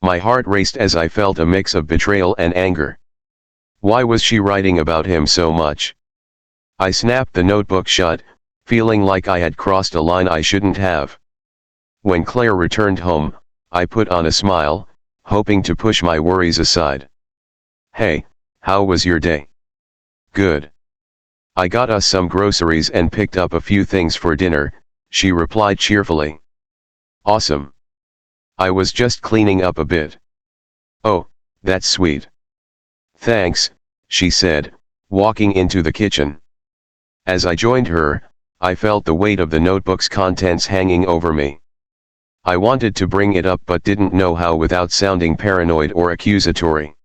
My heart raced as I felt a mix of betrayal and anger. Why was she writing about him so much? I snapped the notebook shut, feeling like I had crossed a line I shouldn't have. When Claire returned home, I put on a smile, hoping to push my worries aside. "Hey, how was your day?" "Good. I got us some groceries and picked up a few things for dinner," she replied cheerfully. "Awesome. I was just cleaning up a bit." "Oh, that's sweet. Thanks," she said, walking into the kitchen. As I joined her, I felt the weight of the notebook's contents hanging over me. I wanted to bring it up but didn't know how without sounding paranoid or accusatory.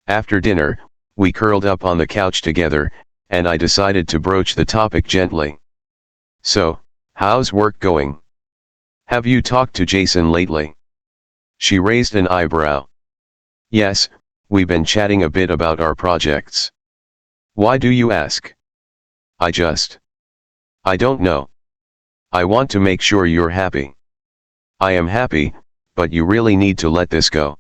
After dinner, we curled up on the couch together, and I decided to broach the topic gently. "So, how's work going? Have you talked to Jason lately?" She raised an eyebrow. "Yes, we've been chatting a bit about our projects." "Why do you ask?" I don't know. I want to make sure you're happy." "I am happy, but you really need to let this go.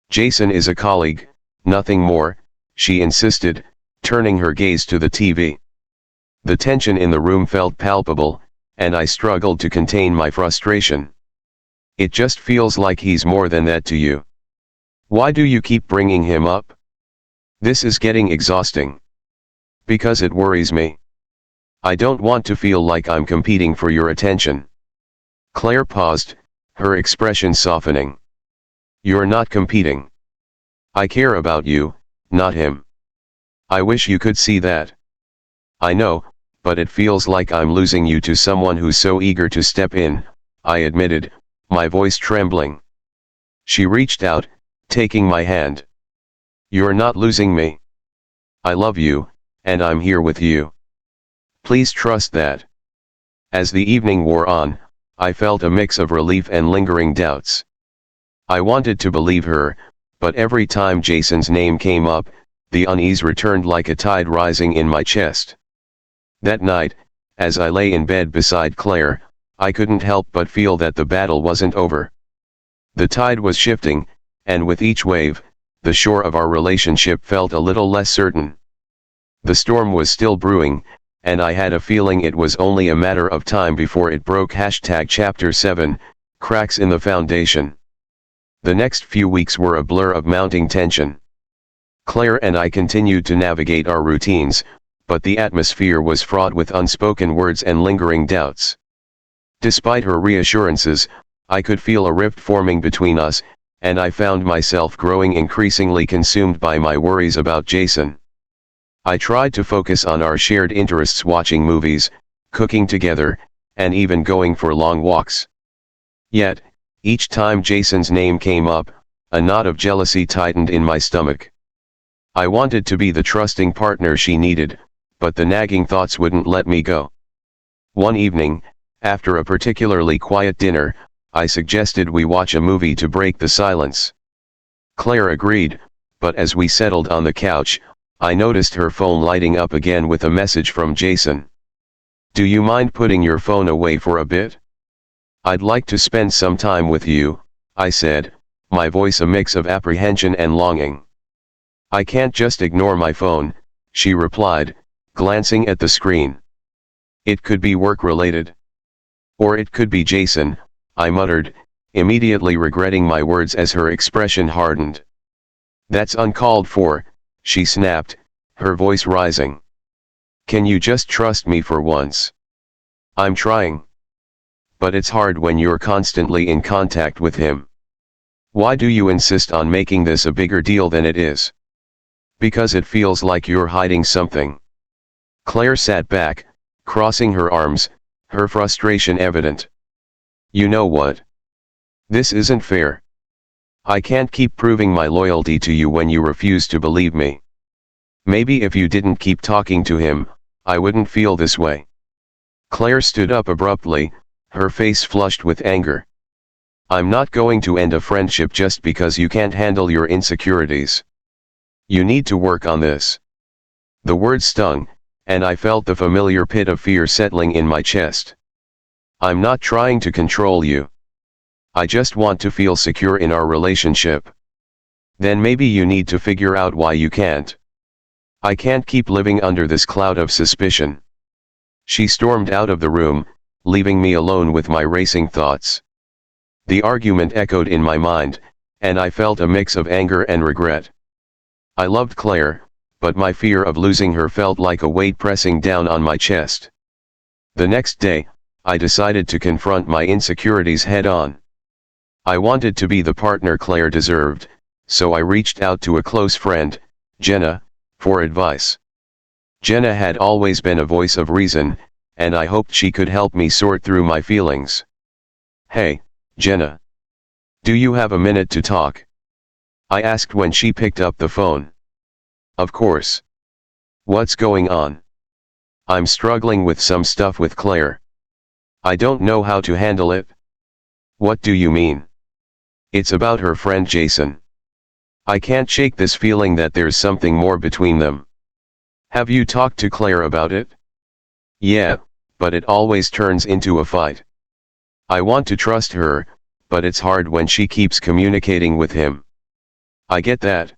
Jason is a colleague, nothing more," she insisted, turning her gaze to the TV. The tension in the room felt palpable, and I struggled to contain my frustration. "It just feels like he's more than that to you. Why do you keep bringing him up? This is getting exhausting." "Because it worries me. I don't want to feel like I'm competing for your attention." Claire paused, her expression softening. "You're not competing. I care about you, not him. I wish you could see that." "I know, but it feels like I'm losing you to someone who's so eager to step in," I admitted, my voice trembling. She reached out, taking my hand. You're not losing me. I love you, and I'm here with you. Please trust that. As the evening wore on, I felt a mix of relief and lingering doubts. I wanted to believe her, but every time Jason's name came up, the unease returned like a tide rising in my chest. That night, as I lay in bed beside Claire, I couldn't help but feel that the battle wasn't over. The tide was shifting, and with each wave, the shore of our relationship felt a little less certain. The storm was still brewing, and I had a feeling it was only a matter of time before it broke. Chapter 7, Cracks in the Foundation. The next few weeks were a blur of mounting tension. Claire and I continued to navigate our routines, but the atmosphere was fraught with unspoken words and lingering doubts. Despite her reassurances, I could feel a rift forming between us, and I found myself growing increasingly consumed by my worries about Jason. I tried to focus on our shared interests, watching movies, cooking together, and even going for long walks. Yet, each time Jason's name came up, a knot of jealousy tightened in my stomach. I wanted to be the trusting partner she needed, but the nagging thoughts wouldn't let me go. One evening, after a particularly quiet dinner, I suggested we watch a movie to break the silence. Claire agreed, but as we settled on the couch, I noticed her phone lighting up again with a message from Jason. "Do you mind putting your phone away for a bit? I'd like to spend some time with you," I said, my voice a mix of apprehension and longing. "I can't just ignore my phone," she replied, glancing at the screen. "It could be work-related. Or it could be Jason," I muttered, immediately regretting my words as her expression hardened. "That's uncalled for," she snapped, her voice rising. "Can you just trust me for once?" "I'm trying. But it's hard when you're constantly in contact with him. Why do you insist on making this a bigger deal than it is?" "Because it feels like you're hiding something." Claire sat back, crossing her arms, her frustration evident. "You know what? This isn't fair. I can't keep proving my loyalty to you when you refuse to believe me. Maybe if you didn't keep talking to him, I wouldn't feel this way." Claire stood up abruptly, her face flushed with anger. "I'm not going to end a friendship just because you can't handle your insecurities. You need to work on this." The words stung, and I felt the familiar pit of fear settling in my chest. "I'm not trying to control you. I just want to feel secure in our relationship. Then maybe you need to figure out why you can't. I can't keep living under this cloud of suspicion." She stormed out of the room, leaving me alone with my racing thoughts. The argument echoed in my mind, and I felt a mix of anger and regret. I loved Claire, but my fear of losing her felt like a weight pressing down on my chest. The next day, I decided to confront my insecurities head on. I wanted to be the partner Claire deserved, so I reached out to a close friend, Jenna, for advice. Jenna had always been a voice of reason, and I hoped she could help me sort through my feelings. "Hey, Jenna. Do you have a minute to talk?" I asked when she picked up the phone. "Of course. What's going on?" "I'm struggling with some stuff with Claire. I don't know how to handle it." "What do you mean?" "It's about her friend Jason. I can't shake this feeling that there's something more between them." "Have you talked to Claire about it?" "Yeah, but it always turns into a fight. I want to trust her, but it's hard when she keeps communicating with him." "I get that.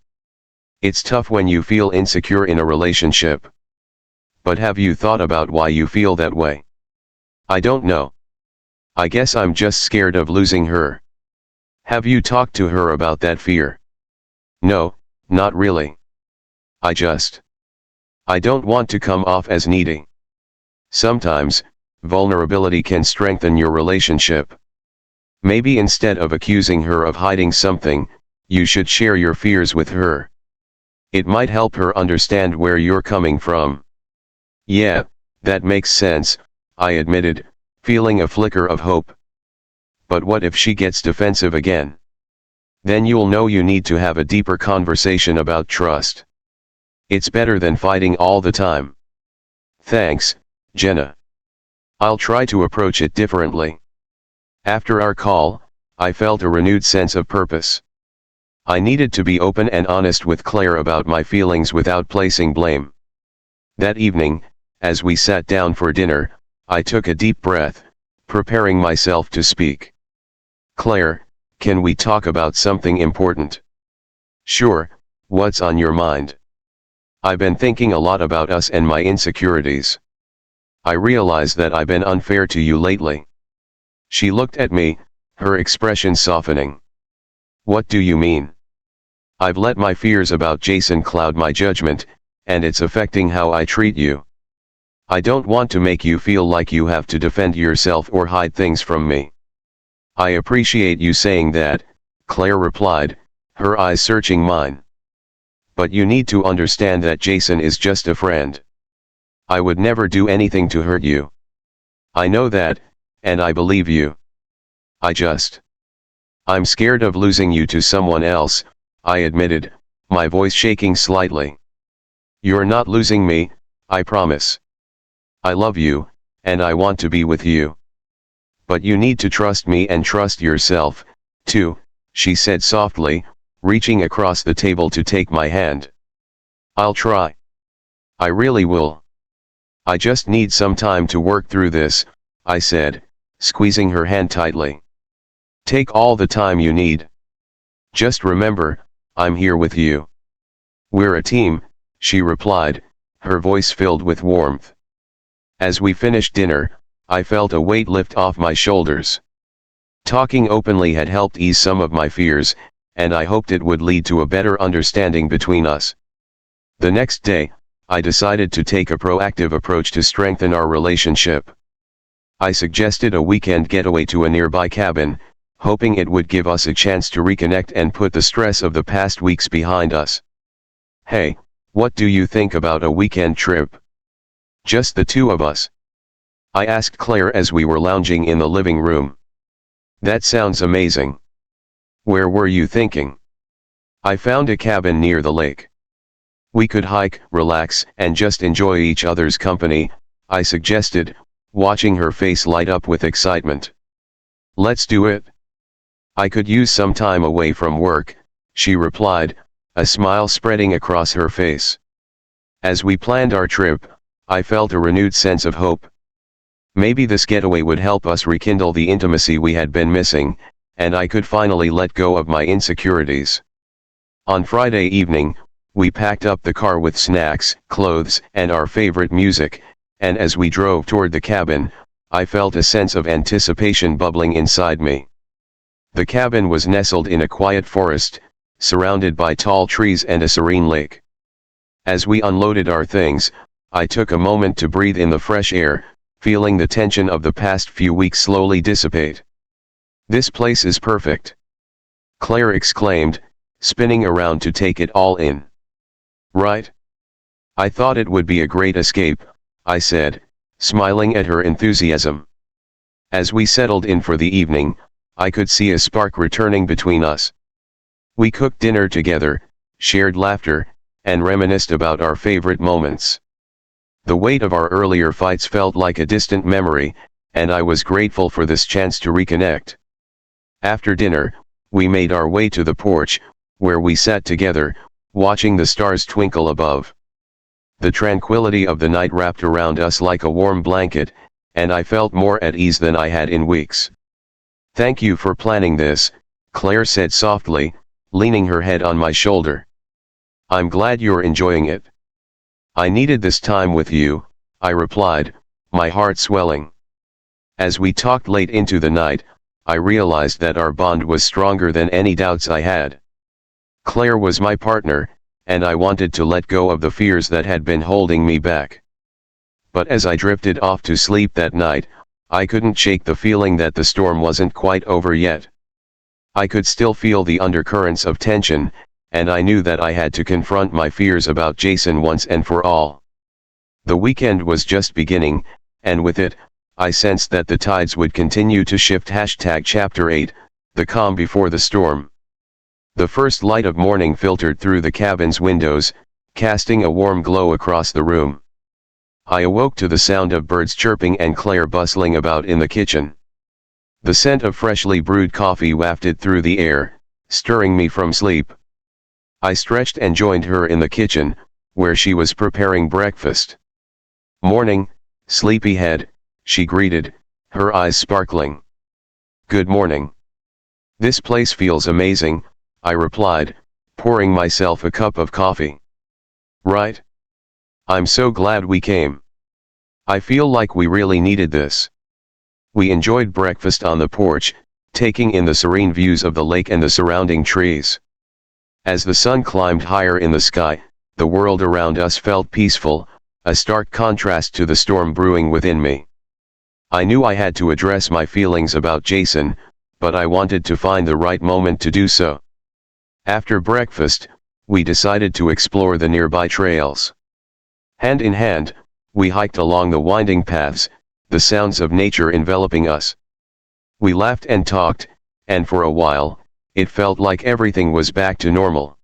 It's tough when you feel insecure in a relationship. But have you thought about why you feel that way?" "I don't know. I guess I'm just scared of losing her." "Have you talked to her about that fear?" "No, not really. I don't want to come off as needy. Sometimes, vulnerability can strengthen your relationship. Maybe instead of accusing her of hiding something, you should share your fears with her. It might help her understand where you're coming from." "Yeah, that makes sense," I admitted, feeling a flicker of hope. "But what if she gets defensive again?" Then you'll know you need to have a deeper conversation about trust. It's better than fighting all the time. Thanks, Jenna. I'll try to approach it differently. After our call, I felt a renewed sense of purpose. I needed to be open and honest with Claire about my feelings without placing blame. That evening, as we sat down for dinner, I took a deep breath, preparing myself to speak. Claire, can we talk about something important? Sure, what's on your mind? I've been thinking a lot about us and my insecurities. I realize that I've been unfair to you lately. She looked at me, her expression softening. What do you mean? I've let my fears about Jason cloud my judgment, and it's affecting how I treat you. I don't want to make you feel like you have to defend yourself or hide things from me. I appreciate you saying that, Claire replied, her eyes searching mine. But you need to understand that Jason is just a friend. I would never do anything to hurt you. I know that, and I believe you. I'm scared of losing you to someone else, I admitted, my voice shaking slightly. You're not losing me, I promise. I love you, and I want to be with you. But you need to trust me and trust yourself, too, she said softly, reaching across the table to take my hand. I'll try. I really will. I just need some time to work through this, I said, squeezing her hand tightly. Take all the time you need. Just remember, I'm here with you. We're a team, she replied, her voice filled with warmth. As we finished dinner, I felt a weight lift off my shoulders. Talking openly had helped ease some of my fears, and I hoped it would lead to a better understanding between us. The next day, I decided to take a proactive approach to strengthen our relationship. I suggested a weekend getaway to a nearby cabin, hoping it would give us a chance to reconnect and put the stress of the past weeks behind us. Hey, what do you think about a weekend trip? Just the two of us? I asked Claire as we were lounging in the living room. That sounds amazing. Where were you thinking? I found a cabin near the lake. We could hike, relax, and just enjoy each other's company, I suggested, watching her face light up with excitement. Let's do it. I could use some time away from work, she replied, a smile spreading across her face. As we planned our trip, I felt a renewed sense of hope. Maybe this getaway would help us rekindle the intimacy we had been missing, and I could finally let go of my insecurities. On Friday evening, we packed up the car with snacks, clothes, and our favorite music, and as we drove toward the cabin, I felt a sense of anticipation bubbling inside me. The cabin was nestled in a quiet forest, surrounded by tall trees and a serene lake. As we unloaded our things, I took a moment to breathe in the fresh air, feeling the tension of the past few weeks slowly dissipate. This place is perfect, Claire exclaimed, spinning around to take it all in. Right? I thought it would be a great escape, I said, smiling at her enthusiasm. As we settled in for the evening, I could see a spark returning between us. We cooked dinner together, shared laughter, and reminisced about our favorite moments. The weight of our earlier fights felt like a distant memory, and I was grateful for this chance to reconnect. After dinner, we made our way to the porch, where we sat together, watching the stars twinkle above. The tranquility of the night wrapped around us like a warm blanket, and I felt more at ease than I had in weeks. Thank you for planning this, Claire said softly, leaning her head on my shoulder. I'm glad you're enjoying it. I needed this time with you, I replied, my heart swelling. As we talked late into the night, I realized that our bond was stronger than any doubts I had. Claire was my partner, and I wanted to let go of the fears that had been holding me back. But as I drifted off to sleep that night, I couldn't shake the feeling that the storm wasn't quite over yet. I could still feel the undercurrents of tension, and I knew that I had to confront my fears about Jason once and for all. The weekend was just beginning, and with it, I sensed that the tides would continue to shift. #Chapter 8, the calm before the storm. The first light of morning filtered through the cabin's windows, casting a warm glow across the room. I awoke to the sound of birds chirping and Claire bustling about in the kitchen. The scent of freshly brewed coffee wafted through the air, stirring me from sleep. I stretched and joined her in the kitchen, where she was preparing breakfast. "Morning, sleepyhead," she greeted, her eyes sparkling. "Good morning. This place feels amazing," I replied, pouring myself a cup of coffee. "Right? I'm so glad we came. I feel like we really needed this." We enjoyed breakfast on the porch, taking in the serene views of the lake and the surrounding trees. As the sun climbed higher in the sky, the world around us felt peaceful, a stark contrast to the storm brewing within me. I knew I had to address my feelings about Jason, but I wanted to find the right moment to do so. After breakfast, we decided to explore the nearby trails. Hand in hand, we hiked along the winding paths, the sounds of nature enveloping us. We laughed and talked, and for a while, it felt like everything was back to normal.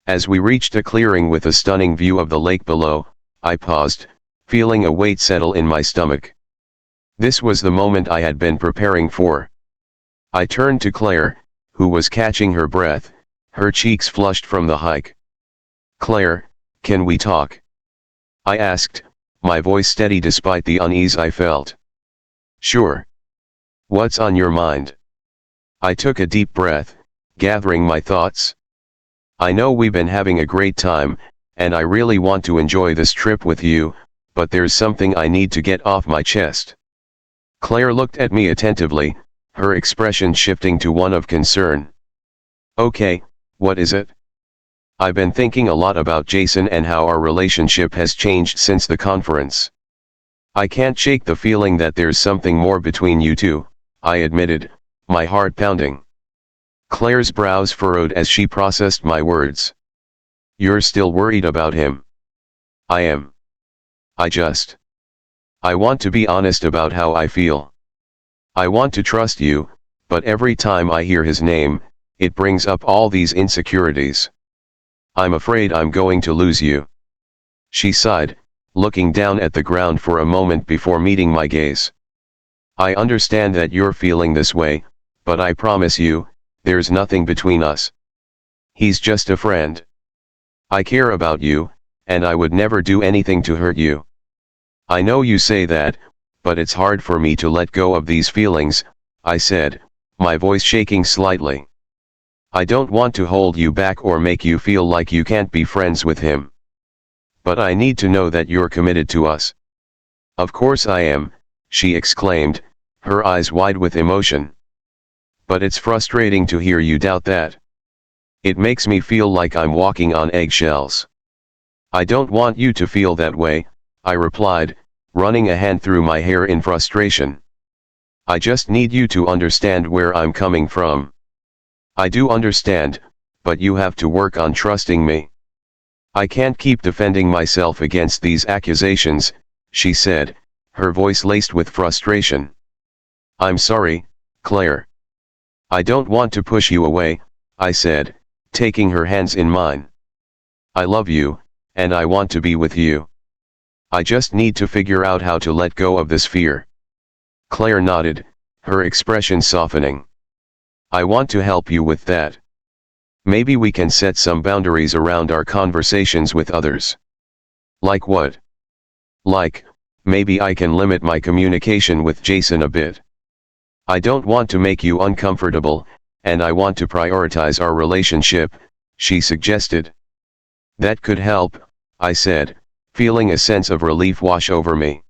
As we reached a clearing with a stunning view of the lake below, I paused, feeling a weight settle in my stomach. This was the moment I had been preparing for. I turned to Claire, who was catching her breath, her cheeks flushed from the hike. "Claire, can we talk?" I asked, my voice steady despite the unease I felt. "Sure. What's on your mind?" I took a deep breath, gathering my thoughts. "I know we've been having a great time, and I really want to enjoy this trip with you, but there's something I need to get off my chest." Claire looked at me attentively, her expression shifting to one of concern. "Okay, what is it?" "I've been thinking a lot about Jason and how our relationship has changed since the conference. I can't shake the feeling that there's something more between you two," I admitted, my heart pounding. Claire's brows furrowed as she processed my words. "You're still worried about him?" "I am. I want to be honest about how I feel. I want to trust you, but every time I hear his name, it brings up all these insecurities. I'm afraid I'm going to lose you." She sighed, looking down at the ground for a moment before meeting my gaze. "I understand that you're feeling this way, but I promise you, there's nothing between us. He's just a friend. I care about you, and I would never do anything to hurt you. I know you say that, but it's hard for me to let go of these feelings," I said, my voice shaking slightly. "I don't want to hold you back or make you feel like you can't be friends with him. But I need to know that you're committed to us." "Of course I am," she exclaimed, her eyes wide with emotion. "But it's frustrating to hear you doubt that. It makes me feel like I'm walking on eggshells." "I don't want you to feel that way," I replied, running a hand through my hair in frustration. "I just need you to understand where I'm coming from. I do understand, but you have to work on trusting me. I can't keep defending myself against these accusations," she said, her voice laced with frustration. "I'm sorry, Claire. I don't want to push you away," I said, taking her hands in mine. "I love you, and I want to be with you. I just need to figure out how to let go of this fear." Claire nodded, her expression softening. "I want to help you with that. Maybe we can set some boundaries around our conversations with others." "Like what?" "Like, maybe I can limit my communication with Jason a bit. I don't want to make you uncomfortable, and I want to prioritize our relationship," she suggested. "That could help," I said, feeling a sense of relief wash over me.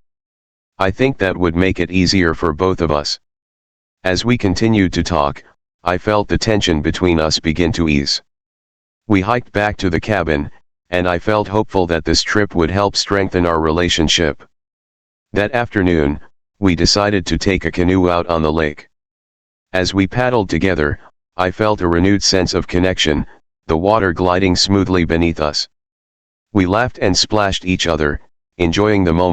"I think that would make it easier for both of us." As we continued to talk, I felt the tension between us begin to ease. We hiked back to the cabin, and I felt hopeful that this trip would help strengthen our relationship. That afternoon, we decided to take a canoe out on the lake. As we paddled together, I felt a renewed sense of connection, the water gliding smoothly beneath us. We laughed and splashed each other, enjoying the moment.